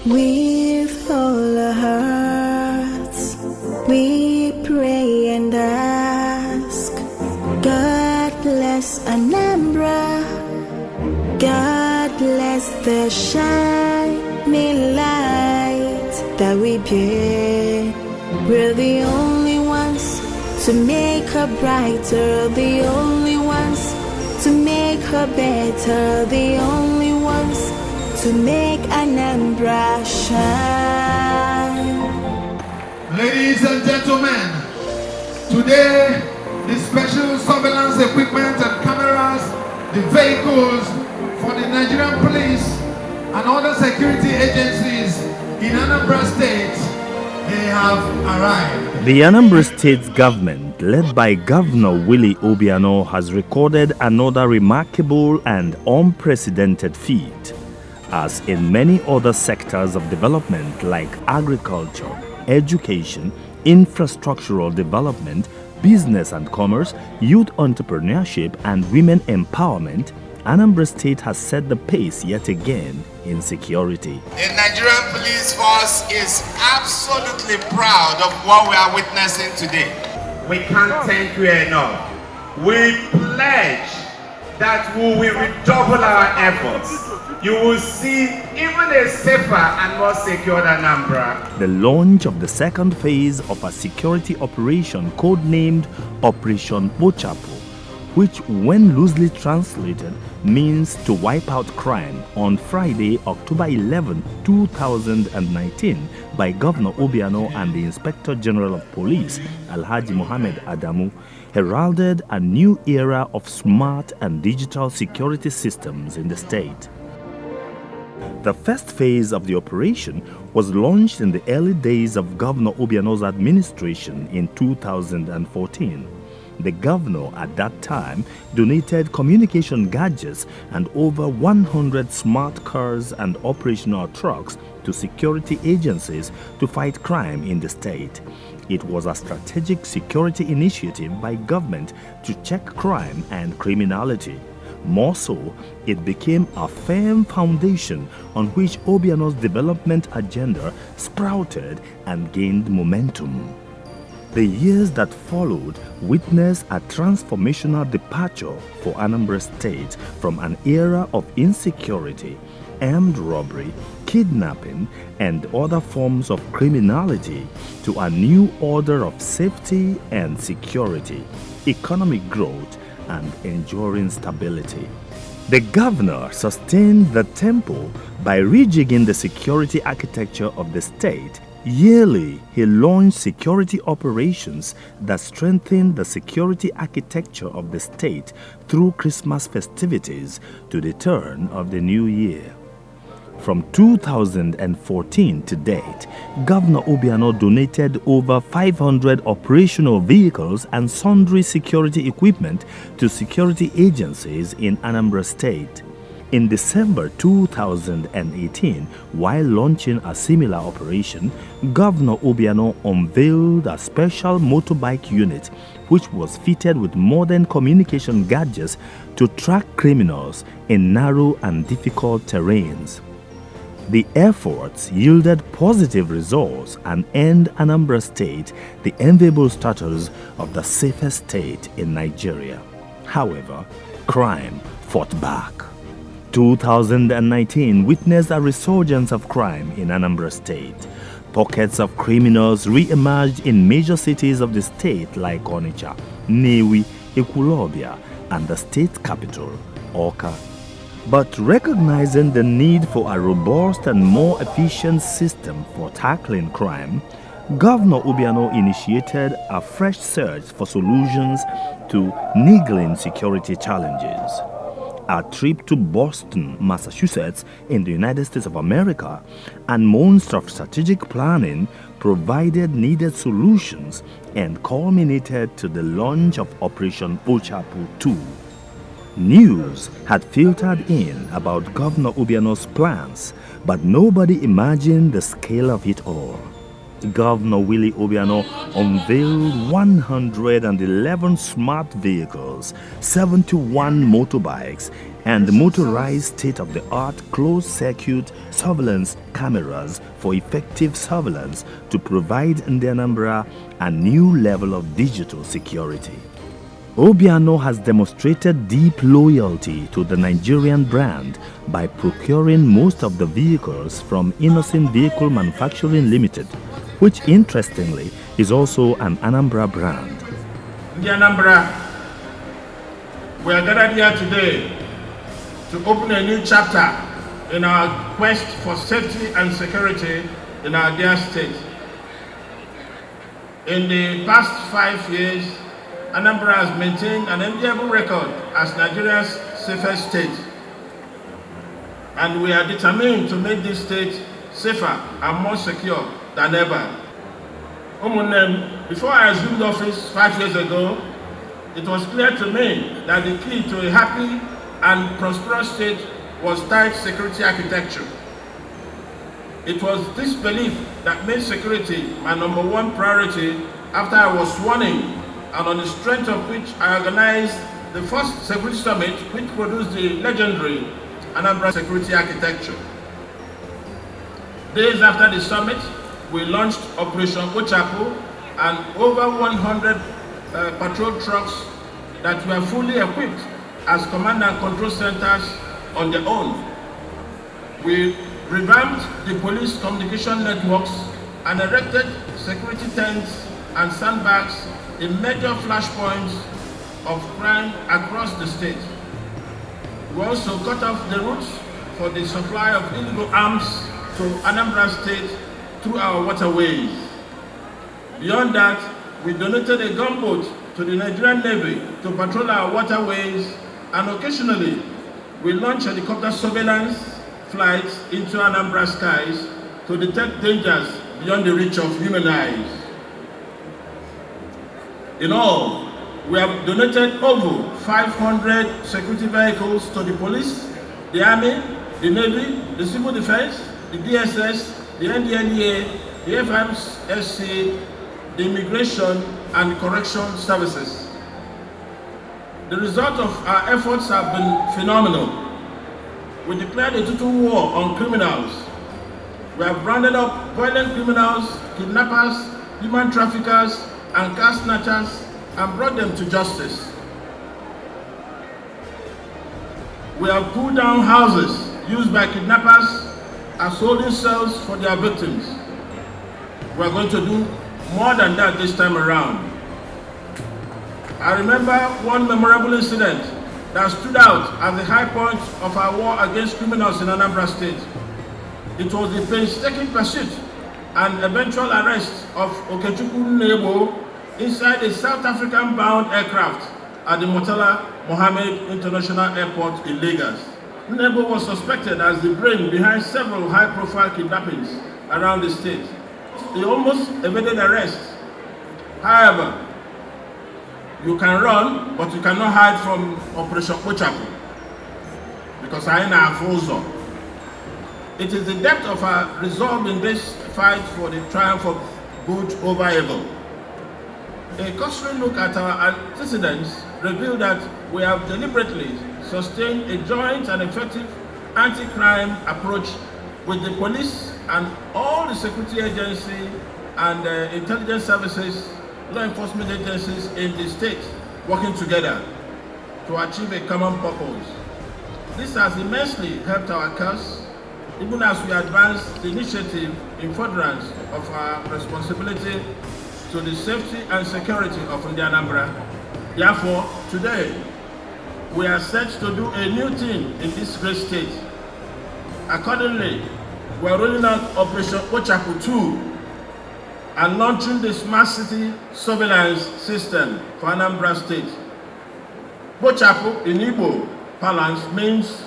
With all our hearts, we pray and ask, God bless Anambra, God bless the shining light that we bear. We're the only ones to make her brighter, the only ones to make her better, the only ones to make Anambra shine. Ladies and gentlemen, today the special surveillance equipment and cameras, the vehicles for the Nigerian police and other security agencies in Anambra State, they have arrived. The Anambra State government, led by Governor Willie Obiano, has recorded another remarkable and unprecedented feat, as in many other sectors of development like agriculture, education, infrastructural development, business and commerce, youth entrepreneurship, and women empowerment, Anambra State has set the pace yet again in security. The Nigerian police force is absolutely proud of what we are witnessing today. We can't thank you enough. We pledge that we will redouble our efforts. You will see even a safer and more secure Anambra. The launch of the second phase of a security operation codenamed Operation Kpochapu, which when loosely translated means to wipe out crime, on Friday, October 11, 2019 by Governor Obiano and the Inspector General of Police, Alhaji Mohammed Adamu, heralded a new era of smart and digital security systems in the state. The first phase of the operation was launched in the early days of Governor Obiano's administration in 2014. The governor at that time donated communication gadgets and over 100 smart cars and operational trucks to security agencies to fight crime in the state. It was a strategic security initiative by government to check crime and criminality. More so, it became a firm foundation on which Obiano's development agenda sprouted and gained momentum. The years that followed witnessed a transformational departure for Anambra State from an era of insecurity, armed robbery, kidnapping, and other forms of criminality to a new order of safety and security, economic growth, and enduring stability. The governor sustained the tempo by rejigging the security architecture of the state. Yearly, he launched security operations that strengthened the security architecture of the state through Christmas festivities to the turn of the new year. From 2014 to date, Governor Obiano donated over 500 operational vehicles and sundry security equipment to security agencies in Anambra State. In December 2018, while launching a similar operation, Governor Obiano unveiled a special motorbike unit which was fitted with modern communication gadgets to track criminals in narrow and difficult terrains. The efforts yielded positive results and earned Anambra State the enviable status of the safest state in Nigeria. However, crime fought back. 2019 witnessed a resurgence of crime in Anambra State. Pockets of criminals re-emerged in major cities of the state like Onitsha, Nnewi, Ekwulobia, and the state capital, Awka. But recognizing the need for a robust and more efficient system for tackling crime, Governor Obiano initiated a fresh search for solutions to niggling security challenges. A trip to Boston, Massachusetts, in the United States of America, and months of strategic planning provided needed solutions and culminated to the launch of Operation Kpochapu 2. News had filtered in about Governor Obiano's plans, but nobody imagined the scale of it all. Governor Willie Obiano unveiled 111 smart vehicles, 71 motorbikes, and motorized state-of-the-art closed-circuit surveillance cameras for effective surveillance to provide Anambra a new level of digital security. Obiano has demonstrated deep loyalty to the Nigerian brand by procuring most of the vehicles from Innocent Vehicle Manufacturing Limited, which interestingly is also an Anambra brand. The Anambra, we are gathered here today to open a new chapter in our quest for safety and security in our dear state. In the past 5 years, Anambra has maintained an enviable record as Nigeria's safest state. And we are determined to make this state safer and more secure than ever. Before I assumed office 5 years ago, it was clear to me that the key to a happy and prosperous state was tight security architecture. It was this belief that made security my #1 priority after I was sworn in, and on the strength of which I organized the first security summit, which produced the legendary Anambra Security Architecture. Days after the summit, we launched Operation Kpochapu, and over 100 patrol trucks that were fully equipped as command and control centers on their own. We revamped the police communication networks and erected security tents and sandbags in major flashpoints of crime across the state. We also cut off the routes for the supply of illegal arms to Anambra State through our waterways. Beyond that, we donated a gunboat to the Nigerian Navy to patrol our waterways, and occasionally we launched helicopter surveillance flights into Anambra skies to detect dangers beyond the reach of human eyes. In all, we have donated over 500 security vehicles to the police, the army, the navy, the civil defense, the DSS, the NDLEA, the FMSC, the immigration and correction services. The result of our efforts have been phenomenal. We declared a total war on criminals. We have rounded up violent criminals, kidnappers, human traffickers, and car snatchers, and brought them to justice. We have pulled down houses used by kidnappers as holding cells for their victims. We are going to do more than that this time around. I remember one memorable incident that stood out as the high point of our war against criminals in Anambra State. It was the painstaking pursuit and eventual arrest of Okechukwu inside a South African-bound aircraft at the Murtala Mohammed International Airport in Lagos. Nebo was suspected as the brain behind several high-profile kidnappings around the state. He almost evaded arrest. However, you can run, but you cannot hide from Operation Kpochapu, because I am frozen. It is the depth of our resolve in this fight for the triumph of good over evil. A cursory look at our antecedents revealed that we have deliberately sustained a joint and effective anti-crime approach with the police and all the security agencies and intelligence services, law enforcement agencies in the state working together to achieve a common purpose. This has immensely helped our cause, even as we advance the initiative in furtherance of our responsibility to the safety and security of Anambra. Therefore, today, we are set to do a new thing in this great state. Accordingly, we are rolling out Operation Kpochapu 2 and launching the Smart City Surveillance System for Anambra State. Kpochapu in Igbo parlance means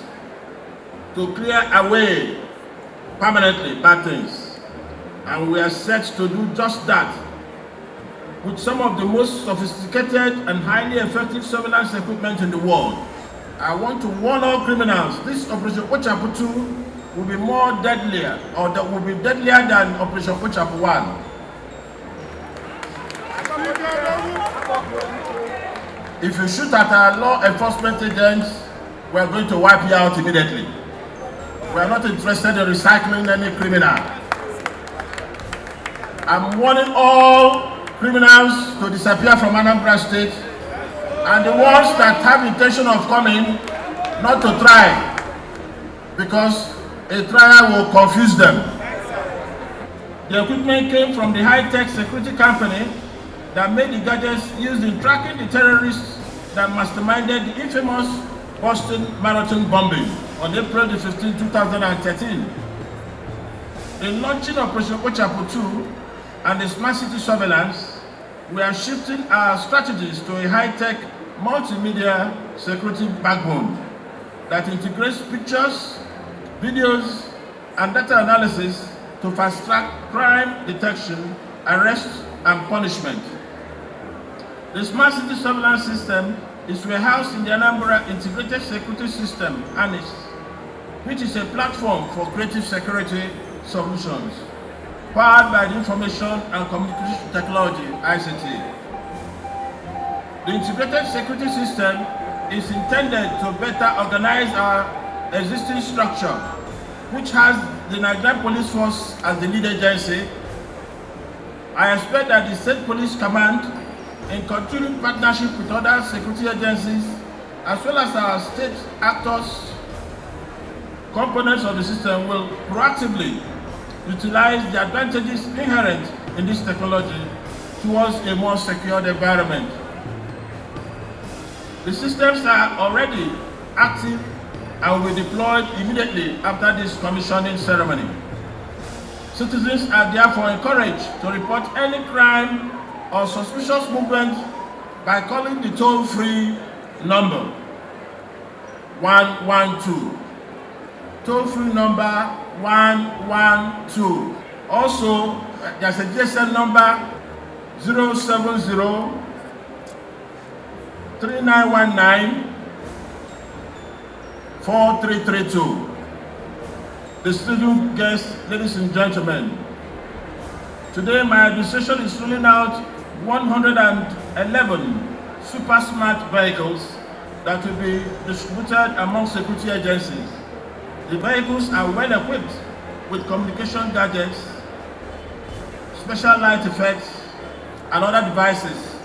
to clear away permanently bad things. And we are set to do just that with some of the most sophisticated and highly effective surveillance equipment in the world. I want to warn all criminals, this Operation Kpochapu 2 will be more deadlier, or that will be deadlier than Operation Kpochapu 1. If you shoot at our law enforcement agents, we are going to wipe you out immediately. We are not interested in recycling any criminal. I'm warning all criminals to disappear from Anambra State, and the ones that have intention of coming, not to try, because a trial will confuse them. The equipment came from the high-tech security company that made the gadgets used in tracking the terrorists that masterminded the infamous Boston Marathon bombing on April 15, 2013. In launching Operation Kpochapu 2 and the Smart City Surveillance, we are shifting our strategies to a high-tech multimedia security backbone that integrates pictures, videos, and data analysis to fast-track crime detection, arrest, and punishment. The Smart City Surveillance System is warehoused in the Anambra Integrated Security System, ANIS, which is a platform for creative security solutions, powered by the Information and Communication Technology, ICT. The Integrated Security System is intended to better organize our existing structure, which has the Nigerian Police Force as the lead agency. I expect that the State Police Command, in continued partnership with other security agencies, as well as our state actors, components of the system, will proactively utilize the advantages inherent in this technology towards a more secured environment. The systems are already active and will be deployed immediately after this commissioning ceremony. Citizens are therefore encouraged to report any crime or suspicious movement by calling the toll-free number 112. Toll-free number 112. Also, there's a GSM number 070 3919 4332. Distinguished guests, ladies and gentlemen, today my administration is rolling out 111 super smart vehicles that will be distributed among security agencies. The vehicles are well equipped with communication gadgets, special light effects, and other devices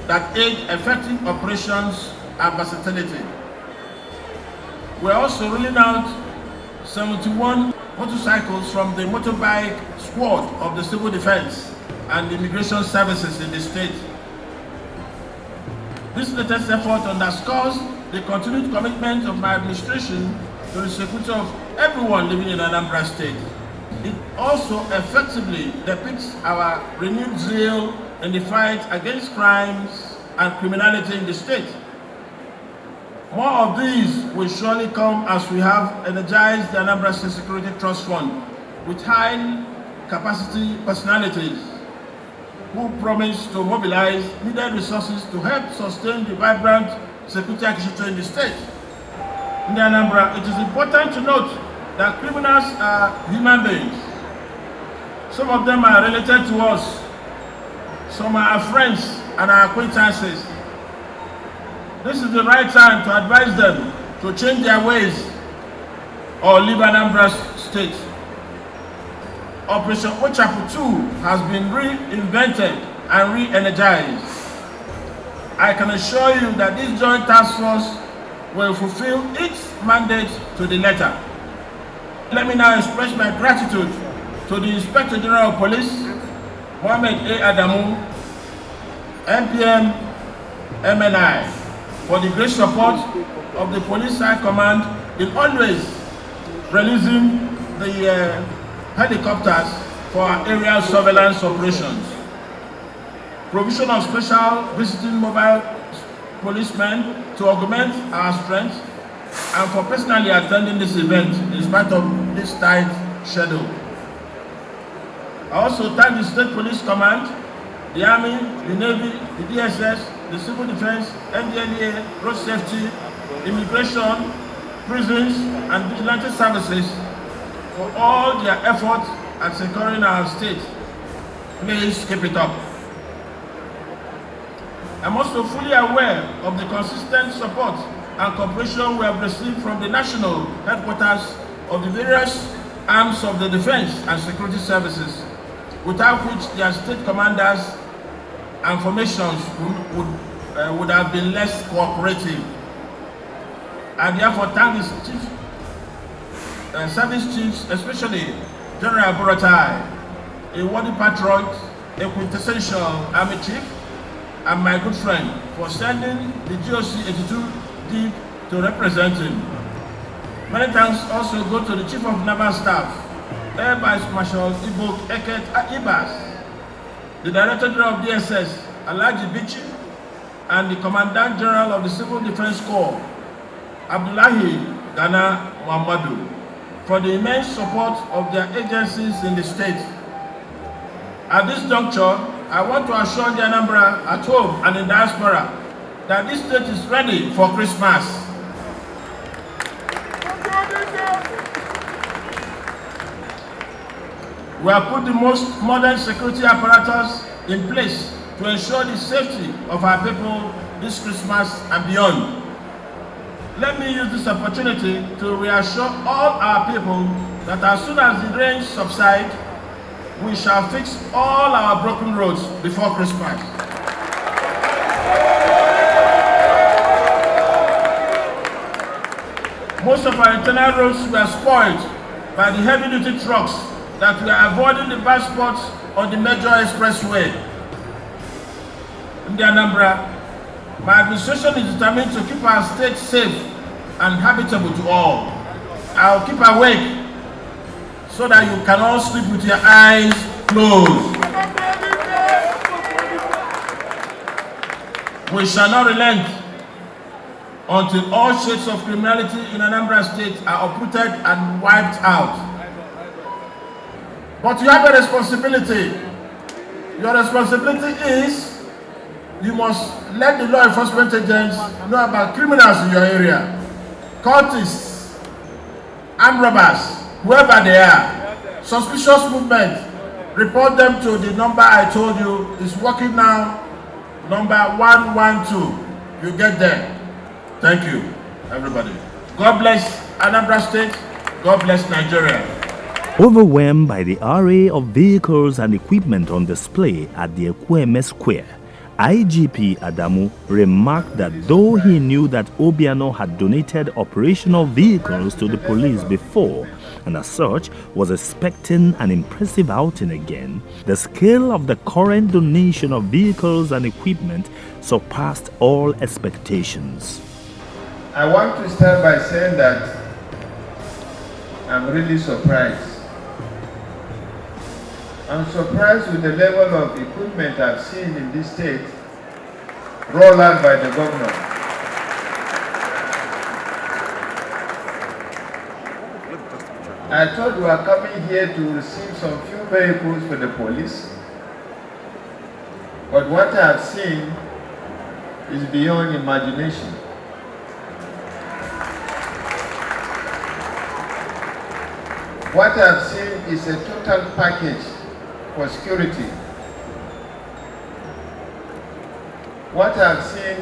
that aid effective operations and versatility. We're also rolling out 71 motorcycles from the motorbike squad of the Civil Defense and Immigration Services in the state. This latest effort underscores the continued commitment of my administration to the security of everyone living in Anambra State. It also effectively depicts our renewed zeal in the fight against crimes and criminality in the state. More of these will surely come as we have energized the Anambra State Security Trust Fund with high capacity personalities who promise to mobilize needed resources to help sustain the vibrant security architecture in the state. In the Anambra, it is important to note that criminals are human beings. Some of them are related to us. Some are our friends and our acquaintances. This is the right time to advise them to change their ways or leave Anambra State. Operation Kpochapu 2 has been reinvented and re-energized. I can assure you that this joint task force will fulfill its mandate to the letter. Let me now express my gratitude to the Inspector General of Police, Mohammed A. Adamu, MPM MNI, for the great support of the Police High Command in always releasing the helicopters for our aerial surveillance operations. Provision of special visiting mobile policemen to augment our strength, and for personally attending this event in spite of this tight schedule. I also thank the State Police Command, the Army, the Navy, the DSS, the Civil Defense, NDLEA, Road Safety, Immigration, Prisons, and Vigilante Services for all their efforts at securing our state. Please keep it up. I'm also fully aware of the consistent support and cooperation we have received from the national headquarters of the various arms of the defense and security services, without which their state commanders and formations would have been less cooperative. I therefore thank the service chiefs, especially General Buratai, a worthy patriot, a quintessential army chief, and my good friend, for sending the GOC 82 deep to represent him. Many thanks also go to the Chief of Naval Staff, Air Vice Marshal Ibok Eket Ibas, the Director General of DSS, Alhaji Bichi, and the Commandant General of the Civil Defense Corps, Abdullahi Ghana Muhammadu, for the immense support of their agencies in the state. At this juncture, I want to assure the Anambra at home and in diaspora that this state is ready for Christmas. We have put the most modern security apparatus in place to ensure the safety of our people this Christmas and beyond. Let me use this opportunity to reassure all our people that as soon as the rain subsides, we shall fix all our broken roads before Christmas. Most of our internal roads were spoiled by the heavy-duty trucks that were avoiding the bad spots on the major expressway. In the Anambra, my administration is determined to keep our state safe and habitable to all. I'll keep awake so that you can all sleep with your eyes closed. We shall not relent until all shades of criminality in Anambra State are uprooted and wiped out. But you have a responsibility. Your responsibility is you must let the law enforcement agents know about criminals in your area, cultists, armed robbers, whoever they are. Suspicious movement, report them to the number I told you is working now, number 112. You get there. Thank you, everybody. God bless Anambra State. God bless Nigeria. Overwhelmed by the array of vehicles and equipment on display at the Ekweme Square, IGP Adamu remarked that though he knew that Obiano had donated operational vehicles to the police before, and as such was expecting an impressive outing again, the scale of the current donation of vehicles and equipment surpassed all expectations. I want to start by saying that I'm really surprised. I'm surprised with the level of equipment I've seen in this state rolled out by the governor. I thought we were coming here to receive some few vehicles for the police, but what I've seen is beyond imagination. What I've seen is a total package for security. What I've seen,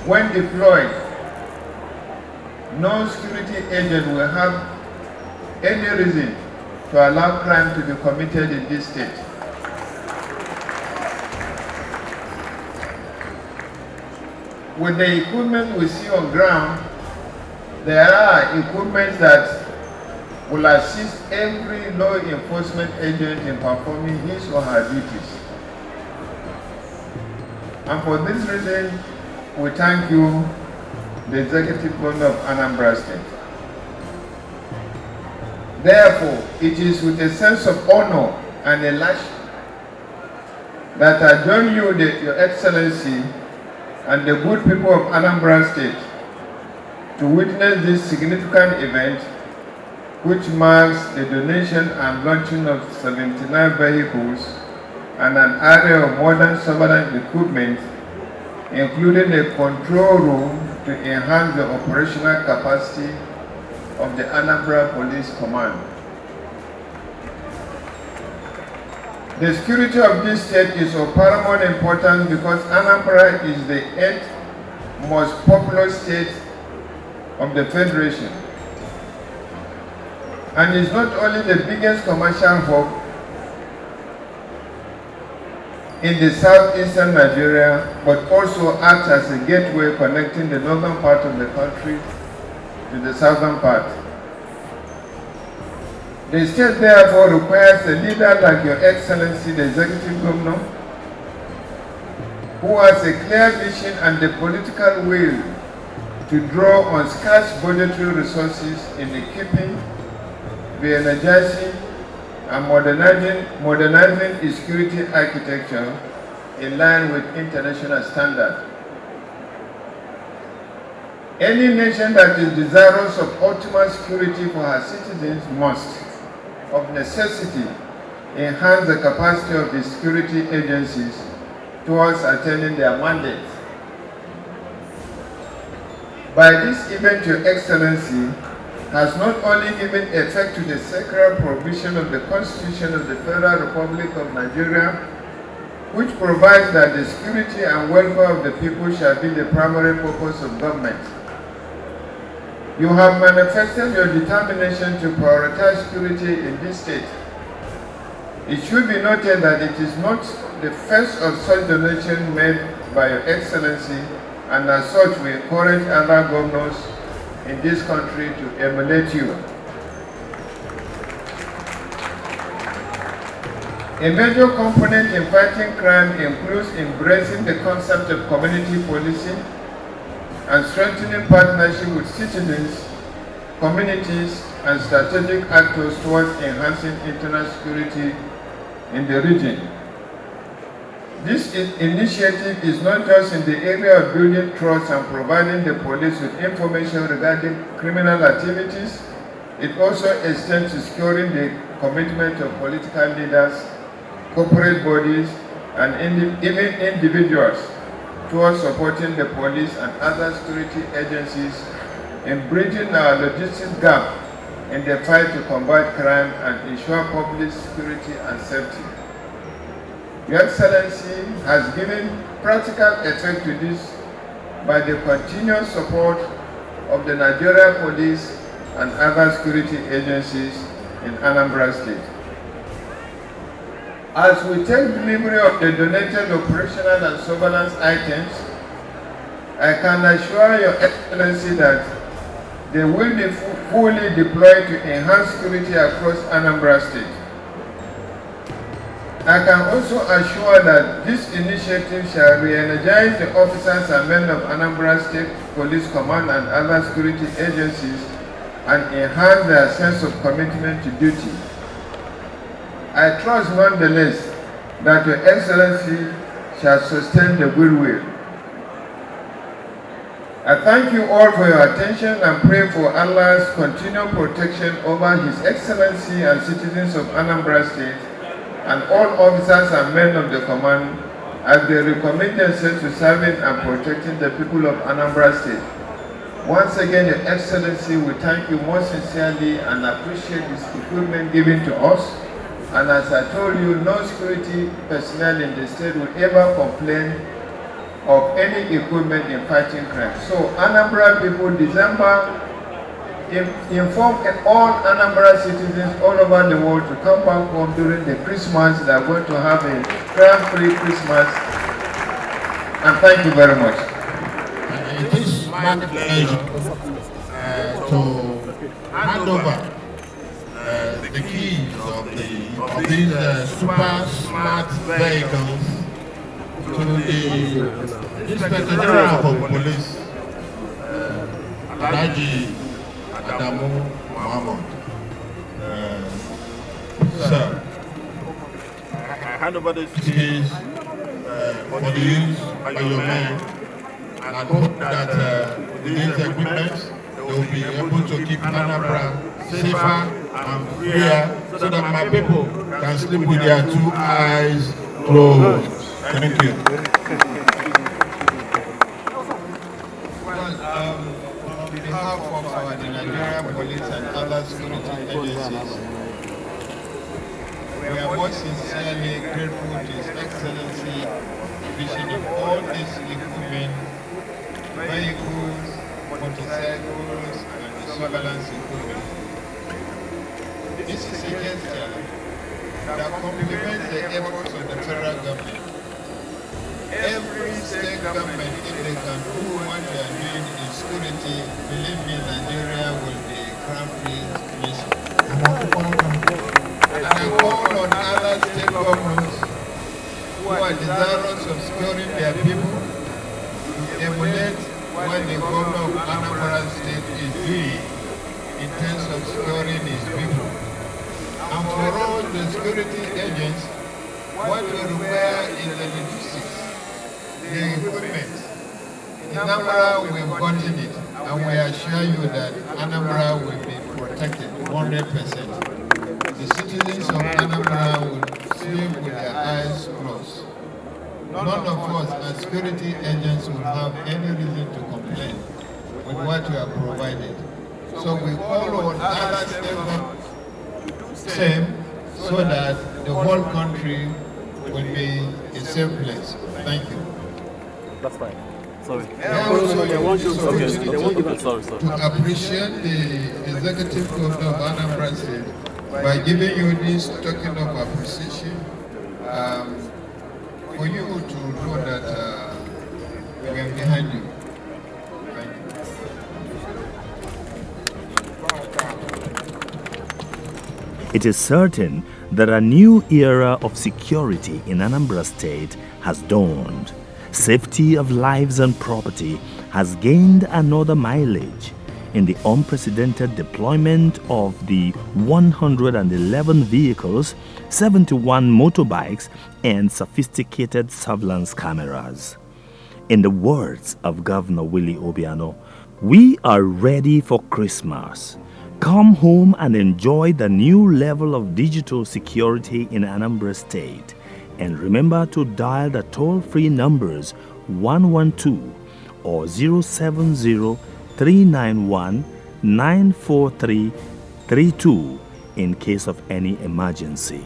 when deployed, no security agent will have any reason to allow crime to be committed in this state. With the equipment we see on ground, there are equipment that will assist every law enforcement agent in performing his or her duties. And for this reason, we thank you, the Executive Governor of Anambra State. Therefore, it is with a sense of honor and elation that I join you, Your Excellency, and the good people of Anambra State to witness this significant event, which marks the donation and launching of 79 vehicles and an array of modern surveillance equipment, including a control room to enhance the operational capacity of the Anambra Police Command. The security of this state is of paramount importance because Anambra is the 8th most populous state of the Federation, and is not only the biggest commercial hub in the southeastern Nigeria, but also acts as a gateway connecting the northern part of the country to the southern part. The state therefore requires a leader like Your Excellency, the Executive Governor, who has a clear vision and the political will to draw on scarce budgetary resources in the keeping, re-energizing, and modernizing its security architecture in line with international standards. Any nation that is desirous of optimal security for her citizens must, of necessity, enhance the capacity of the security agencies towards attaining their mandates. By this event, Your Excellency has not only given effect to the sacred provision of the Constitution of the Federal Republic of Nigeria, which provides that the security and welfare of the people shall be the primary purpose of government. You have manifested your determination to prioritize security in this state. It should be noted that it is not the first of such donation made by Your Excellency, and as such we encourage other governors in this country to emulate you. A major component in fighting crime includes embracing the concept of community policing and strengthening partnership with citizens, communities, and strategic actors towards enhancing internal security in the region. This initiative is not just in the area of building trust and providing the police with information regarding criminal activities, it also extends to securing the commitment of political leaders, corporate bodies, and even individuals towards supporting the police and other security agencies in bridging our logistics gap in the fight to combat crime and ensure public security and safety. Your Excellency has given practical effect to this by the continuous support of the Nigeria Police and other security agencies in Anambra State. As we take delivery of the donated operational and surveillance items, I can assure Your Excellency that they will be fully deployed to enhance security across Anambra State. I can also assure that this initiative shall re-energize the officers and men of Anambra State Police Command and other security agencies and enhance their sense of commitment to duty. I trust nonetheless that Your Excellency shall sustain the goodwill. I thank you all for your attention and pray for Allah's continued protection over His Excellency and citizens of Anambra State and all officers and men of the command as they recommit themselves to serving and protecting the people of Anambra State. Once again, Your Excellency, we thank you most sincerely and appreciate this equipment given to us. And as I told you, no security personnel in the state will ever complain of any equipment in fighting crime. So Anambra people, December, inform all Anambra citizens all over the world to come back home during the Christmas. They are going to have a crime-free Christmas. And thank you very much. It is my pleasure to hand over the keys of these super smart vehicles to the Inspector General of Police, Alhaji Adamu Muhammad. Sir, I hand over these keys for the use by your men, and hope that with these equipment they will be able to keep Anambra safer and freer so that my people can sleep with their two eyes closed. Thank you. On behalf of the Nigerian Police and other security agencies, we are most sincerely grateful to His Excellency vision of all this equipment vehicles, motorcycles, and surveillance equipment. This is a gesture that complements the efforts of the federal government. Every state government, if they can do what they are doing in security, believe me, Nigeria will be a crime-free nation. And I call on other state governments who are desirous of securing their people to emulate what the governor of Anambra State is doing in terms of securing his people. And for all the security agents, what we require is the logistics, the equipment. In Anambra, we've gotten it, and we assure you that Anambra will be protected 100%. The citizens of Anambra will sleep with their eyes closed. None of us as security agents will have any reason to complain with what we have provided. So we call on other state governments to do the same so that the whole country will be a safe place. Thank you. That's fine. Sorry. I also use this Sorry. to appreciate the executive governor of Anambra State by giving you this token of appreciation for you to know that we are behind you. Thank you. It is certain that a new era of security in Anambra State has dawned. Safety of lives and property has gained another mileage in the unprecedented deployment of the 111 vehicles, 71 motorbikes, and sophisticated surveillance cameras. In the words of Governor Willie Obiano, we are ready for Christmas. Come home and enjoy the new level of digital security in Anambra State. And remember to dial the toll-free numbers 112 or 070-391-94332 in case of any emergency.